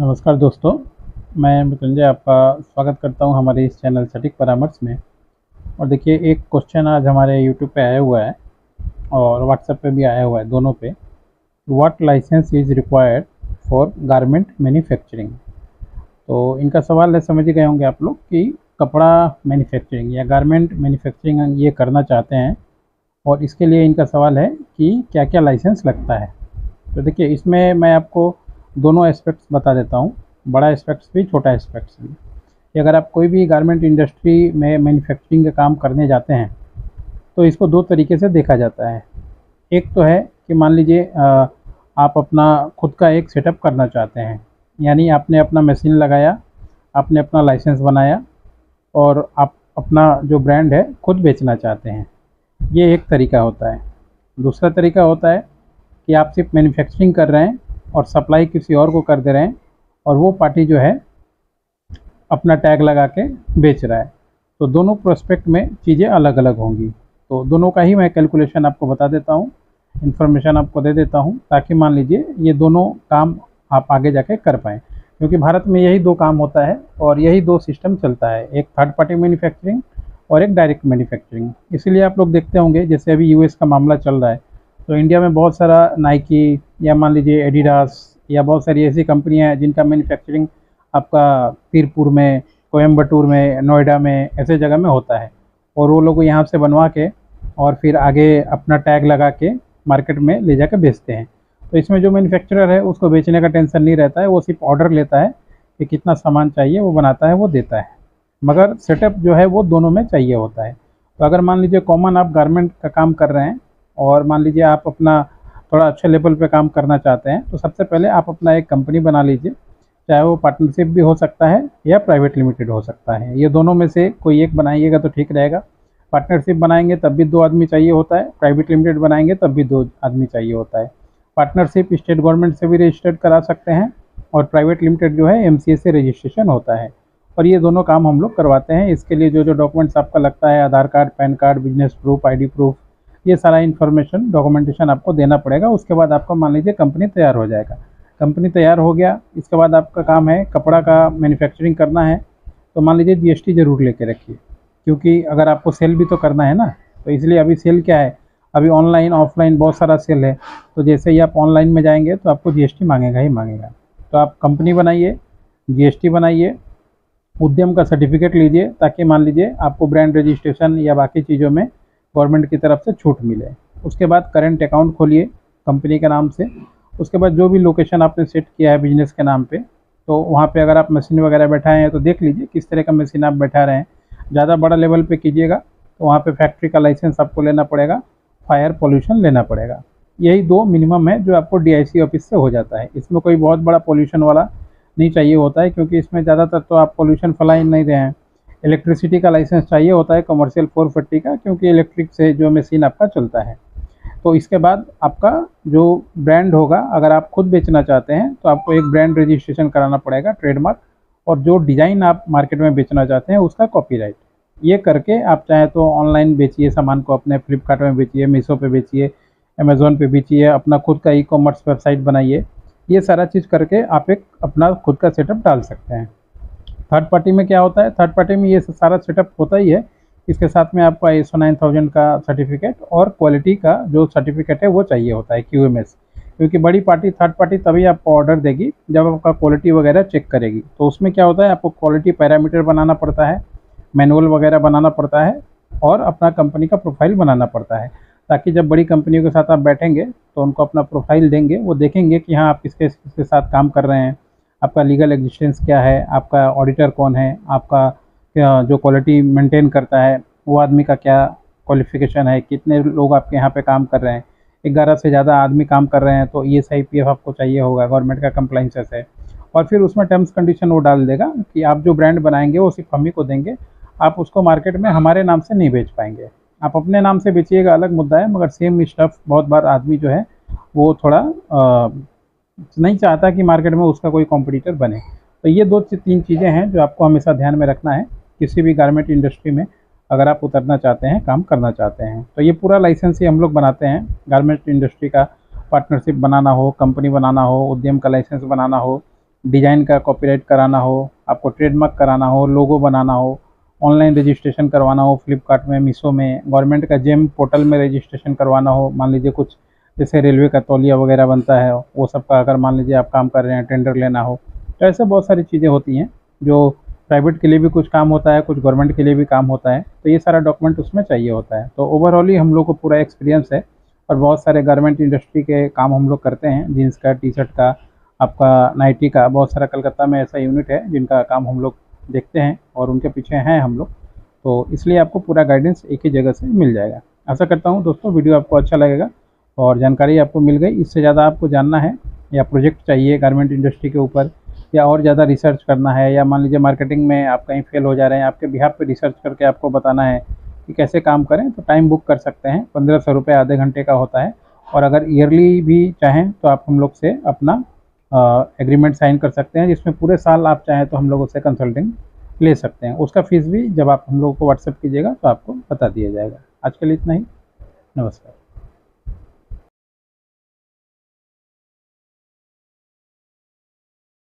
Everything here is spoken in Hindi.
नमस्कार दोस्तों, मैं मृत्युंजय आपका स्वागत करता हूं हमारे इस चैनल सटीक परामर्श में। और देखिए, एक क्वेश्चन आज हमारे यूट्यूब पे आया हुआ है और व्हाट्सएप पे भी आया हुआ है, दोनों पे। What licence is required for garment manufacturing. तो इनका सवाल है, समझ ही गए होंगे आप लोग कि कपड़ा मैन्युफैक्चरिंग या गारमेंट मैन्युफैक्चरिंग ये करना चाहते हैं और इसके लिए इनका सवाल है कि क्या क्या लाइसेंस लगता है। तो देखिए, इसमें मैं आपको दोनों एस्पेक्ट्स बता देता हूँ, बड़ा एस्पेक्ट्स भी, छोटा एस्पेक्ट्स भी। कि अगर आप कोई भी गारमेंट इंडस्ट्री में मैन्युफैक्चरिंग का काम करने जाते हैं तो इसको दो तरीके से देखा जाता है। एक तो है कि मान लीजिए आप अपना खुद का एक सेटअप करना चाहते हैं, यानी आपने अपना मशीन लगाया, आपने अपना लाइसेंस बनाया और आप अपना जो ब्रांड है खुद बेचना चाहते हैं। ये एक तरीका होता है। दूसरा तरीका होता है कि आप सिर्फ मैन्युफैक्चरिंग कर रहे हैं और सप्लाई किसी और को कर दे रहे हैं और वो पार्टी जो है अपना टैग लगा के बेच रहा है। तो दोनों प्रोस्पेक्ट में चीज़ें अलग अलग होंगी। तो दोनों का ही मैं कैलकुलेशन आपको बता देता हूँ, इन्फॉर्मेशन आपको दे देता हूँ, ताकि मान लीजिए ये दोनों काम आप आगे जाके कर पाएँ। क्योंकि भारत में यही दो काम होता है और यही दो सिस्टम चलता है, एक थर्ड पार्टी मैन्युफैक्चरिंग और एक डायरेक्ट मैन्युफैक्चरिंग। इसीलिए आप लोग देखते होंगे, जैसे अभी यूएस का मामला चल रहा है, तो इंडिया में बहुत सारा नाइकी या मान लीजिए एडिडास या बहुत सारी ऐसी कंपनियां हैं जिनका मैन्युफैक्चरिंग आपका तीरपुर में, कोयम्बटूर में, नोएडा में, ऐसे जगह में होता है। और वो लोग यहाँ से बनवा के और फिर आगे अपना टैग लगा के मार्केट में ले जाकर बेचते हैं। तो इसमें जो मैन्युफैक्चरर है उसको बेचने का टेंशन नहीं रहता है, वो सिर्फ ऑर्डर लेता है कि कितना सामान चाहिए, वो बनाता है, वो देता है। मगर सेटअप जो है वो दोनों में चाहिए होता है। तो अगर मान लीजिए कॉमन आप गारमेंट का काम कर रहे हैं और मान लीजिए आप अपना थोड़ा अच्छे लेवल पे काम करना चाहते हैं, तो सबसे पहले आप अपना एक कंपनी बना लीजिए। चाहे वो पार्टनरशिप भी हो सकता है या प्राइवेट लिमिटेड हो सकता है, ये दोनों में से कोई एक बनाइएगा तो ठीक रहेगा। पार्टनरशिप बनाएंगे तब भी 2 आदमी चाहिए होता है, प्राइवेट लिमिटेड बनाएंगे तब भी 2 आदमी चाहिए होता है। पार्टनरशिप स्टेट गवर्नमेंट से भी रजिस्टर्ड करा सकते हैं और प्राइवेट लिमिटेड जो है एमसीए से रजिस्ट्रेशन होता है। और ये दोनों काम हम लोग करवाते हैं। इसके लिए जो जो डॉक्यूमेंट्स आपका लगता है, Aadhaar card, PAN card, business proof, ID proof, ये सारा इन्फॉर्मेशन, डॉक्यूमेंटेशन आपको देना पड़ेगा। उसके बाद आपका मान लीजिए कंपनी तैयार हो जाएगा। कंपनी तैयार हो गया, इसके बाद आपका काम है कपड़ा का मैन्युफैक्चरिंग करना है, तो मान लीजिए जीएसटी ज़रूर लेके रखिए, क्योंकि अगर आपको सेल भी तो करना है ना। तो इसलिए अभी सेल क्या है, अभी ऑनलाइन ऑफलाइन बहुत सारा सेल है। तो जैसे ही आप ऑनलाइन में जाएंगे तो आपको जीएसटी मांगेगा ही मांगेगा। तो आप कंपनी बनाइए, जीएसटी बनाइए, उद्यम का सर्टिफिकेट लीजिए, ताकि मान लीजिए आपको ब्रांड रजिस्ट्रेशन या बाकी चीज़ों में गवर्नमेंट की तरफ से छूट मिले। उसके बाद करेंट अकाउंट खोलिए कंपनी के नाम से। उसके बाद जो भी लोकेशन आपने सेट किया है बिजनेस के नाम पे, तो वहाँ पे अगर आप मशीन वगैरह बैठाए हैं तो देख लीजिए किस तरह का मशीन आप बैठा रहे हैं। ज़्यादा बड़ा लेवल पे कीजिएगा तो वहाँ पे फैक्ट्री का लाइसेंस आपको लेना पड़ेगा, फायर पोल्यूशन लेना पड़ेगा। यही 2 मिनिमम है जो आपको डीआईसी ऑफिस से हो जाता है। इसमें कोई बहुत बड़ा पोल्यूशन वाला नहीं चाहिए होता है, क्योंकि इसमें ज़्यादातर तो आप पोल्यूशन फैला नहीं रहे हैं। इलेक्ट्रिसिटी का लाइसेंस चाहिए होता है, कमर्शियल 450 का, क्योंकि इलेक्ट्रिक से जो मशीन आपका चलता है। तो इसके बाद आपका जो ब्रांड होगा, अगर आप खुद बेचना चाहते हैं तो आपको एक ब्रांड रजिस्ट्रेशन कराना पड़ेगा, ट्रेडमार्क, और जो डिज़ाइन आप मार्केट में बेचना चाहते हैं उसका कॉपीराइट। ये करके आप चाहे तो ऑनलाइन बेचिए सामान को, अपने फ्लिपकार्ट में बेचिए, मीशो पे बेचिए, अमेज़ोन पे बेचिए, अपना खुद का ई-कॉमर्स वेबसाइट बनाइए। ये सारा चीज़ करके आप एक अपना खुद का सेटअप डाल सकते हैं। थर्ड पार्टी में क्या होता है, थर्ड पार्टी में ये सारा सेटअप होता ही है। इसके साथ में आपका ISO 9000 का सर्टिफिकेट और क्वालिटी का जो सर्टिफिकेट है वो चाहिए होता है, QMS। क्योंकि बड़ी पार्टी, थर्ड पार्टी तभी आपको ऑर्डर देगी जब आपका क्वालिटी वगैरह चेक करेगी। तो उसमें क्या होता है, आपको क्वालिटी पैरामीटर बनाना पड़ता है, मैनुअल वगैरह बनाना पड़ता है और अपना कंपनी का प्रोफाइल बनाना पड़ता है, ताकि जब बड़ी कंपनियों के साथ आप बैठेंगे तो उनको अपना प्रोफाइल देंगे, वो देखेंगे कि हाँ आप किसके किसके साथ काम कर रहे हैं, आपका लीगल एग्जिस्टेंस क्या है, आपका ऑडिटर कौन है, आपका जो क्वालिटी मेंटेन करता है वो आदमी का क्या क्वालिफिकेशन है, कितने लोग आपके यहाँ पे काम कर रहे हैं। 11 से ज़्यादा आदमी काम कर रहे हैं तो ESI PF आपको चाहिए होगा, गवर्नमेंट का कंप्लाइंसेस है। और फिर उसमें टर्म्स कंडीशन वो डाल देगा कि आप जो ब्रांड बनाएंगे वो सिर्फ हम ही को देंगे, आप उसको मार्केट में हमारे नाम से नहीं बेच पाएंगे। आप अपने नाम से बेचिएगा अलग मुद्दा है, मगर सेम स्टफ़ बहुत बार आदमी जो है वो थोड़ा नहीं चाहता कि मार्केट में उसका कोई कॉम्पिटिटर बने। तो ये 2-3 चीज़ें हैं जो आपको हमेशा ध्यान में रखना है किसी भी गारमेंट इंडस्ट्री में अगर आप उतरना चाहते हैं, काम करना चाहते हैं। तो ये पूरा लाइसेंस ही हम लोग बनाते हैं। गारमेंट इंडस्ट्री का पार्टनरशिप बनाना हो, कंपनी बनाना हो, उद्यम का लाइसेंस बनाना हो, डिज़ाइन का कॉपीराइट कराना हो, आपको ट्रेडमार्क कराना हो, लोगो बनाना हो, ऑनलाइन रजिस्ट्रेशन करवाना हो फ्लिपकार्ट में, मीशो में, गवर्नमेंट का जेम पोर्टल में रजिस्ट्रेशन करवाना हो, मान लीजिए कुछ जैसे रेलवे का तौलिया वगैरह बनता है वो सब का अगर मान लीजिए आप काम कर रहे हैं, टेंडर लेना हो, तो ऐसे बहुत सारी चीज़ें होती हैं जो प्राइवेट के लिए भी कुछ काम होता है, कुछ गवर्नमेंट के लिए भी काम होता है, तो ये सारा डॉक्यूमेंट उसमें चाहिए होता है। तो ओवरऑल ही हम लोग को पूरा एक्सपीरियंस है और बहुत सारे गारमेंट इंडस्ट्री के काम हम लोग करते हैं, जीन्स का, टी शर्ट का, आपका नाइटी का, बहुत सारा कलकत्ता में ऐसा यूनिट है जिनका काम हम लोग देखते हैं और उनके पीछे हैं हम लोग। तो इसलिए आपको पूरा गाइडेंस एक ही जगह से मिल जाएगा। आशा करता हूँ दोस्तों वीडियो आपको अच्छा लगेगा और जानकारी आपको मिल गई। इससे ज़्यादा आपको जानना है या प्रोजेक्ट चाहिए गारमेंट इंडस्ट्री के ऊपर, या और ज़्यादा रिसर्च करना है, या मान लीजिए मार्केटिंग में आप कहीं फेल हो जा रहे हैं, आपके बिहाफ पे रिसर्च करके आपको बताना है कि कैसे काम करें, तो टाइम बुक कर सकते हैं। 1500 रुपये आधे घंटे का होता है। और अगर ईयरली भी चाहें तो आप हम लोग से अपना एग्रीमेंट साइन कर सकते हैं, जिसमें पूरे साल आप चाहें तो हम लोगों से कंसल्टिंग ले सकते हैं। उसका फ़ीस भी जब आप हम लोगों को व्हाट्सएप कीजिएगा तो आपको बता दिया जाएगा। आज के लिए इतना ही। नमस्कार।